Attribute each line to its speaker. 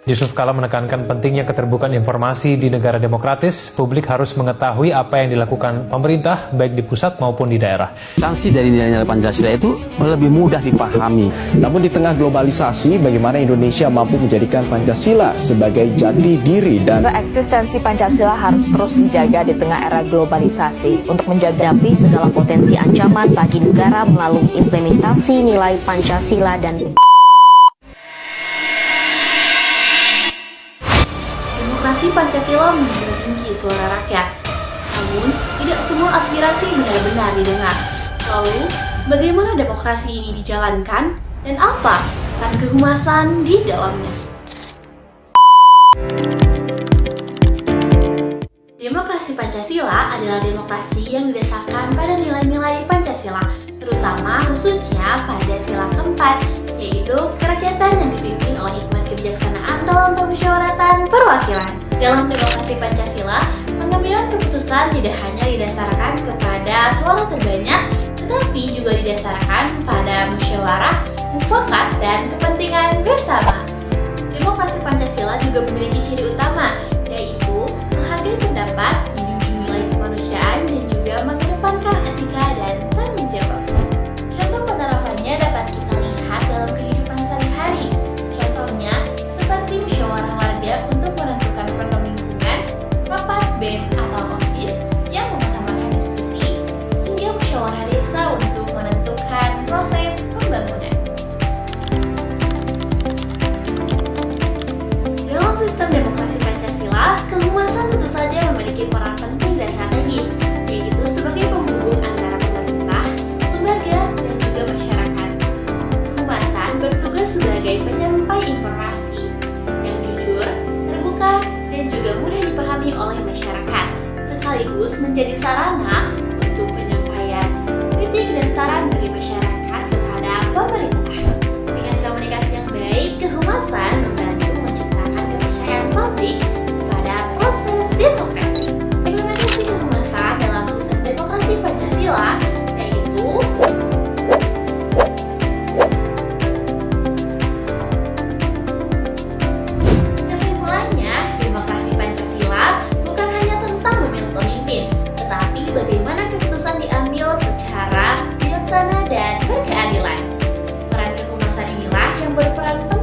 Speaker 1: Yusuf Kala menekankan pentingnya keterbukaan informasi di negara demokratis. Publik harus mengetahui apa yang dilakukan pemerintah, baik di pusat maupun di daerah.
Speaker 2: Sanksi dari nilai-nilai Pancasila itu lebih mudah dipahami.
Speaker 3: Namun di tengah globalisasi, bagaimana Indonesia mampu menjadikan Pancasila sebagai jati diri dan
Speaker 4: eksistensi Pancasila harus terus dijaga di tengah era globalisasi untuk menghadapi segala potensi ancaman bagi negara melalui implementasi nilai Pancasila dan
Speaker 5: Demokrasi Pancasila menjunjung tinggi suara rakyat. Namun, tidak semua aspirasi benar-benar didengar. Lalu, bagaimana demokrasi ini dijalankan dan apa peran kehumasan di dalamnya? Demokrasi Pancasila adalah demokrasi yang didasarkan pada nilai-nilai Pancasila, terutama khususnya pada sila keempat, yaitu kerakyatan yang dipimpin oleh hikmat kebijaksanaan dalam permusyawaratan perwakilan. Dalam demokrasi Pancasila, pengambilan keputusan tidak hanya didasarkan kepada suara terbanyak, tetapi juga didasarkan pada musyawarah, mufakat, dan kepentingan bersama. Demokrasi Pancasila juga memiliki ciri utama, yaitu menghargai pendapat, menjunjung nilai kemanusiaan, dan juga mengedepankan etika dan tanggung jawab. Contoh penerapannya dapat kita lihat dalam kehidupan sehari-hari. Contohnya, seperti musyawarah warga untuk menentukan program lingkungan, rapat BEM atau OSIS yang mengutamakan diskusi, hingga musyawarah desa untuk menentukan proses pembangunan. Dalam sistem demokrasi Pancasila, kehumasan tentu saja memiliki peran penting dan strategis, yaitu sebagai penghubung antara pemerintah, lembaga, dan juga masyarakat. Kehumasan bertugas sebagai penyampai informasi yang jujur, terbuka, dan juga mudah dipahami oleh masyarakat, sekaligus menjadi sarana untuk penyampaian kritik dan saran dari masyarakat kepada pemerintah. Dengan komunikasi yang baik, kehumasan membantu menciptakan kepercayaan publik pada proses demokrasi. Implementasi kehumasan dalam sistem demokrasi Pancasila yaitu kesimpulannya, demokrasi Pancasila bukan hanya tentang memilih pemimpin, tetapi bagaimana keputusan diambil secara bijaksana dan berkeadilan. Peran kehumasan inilah yang berperan penting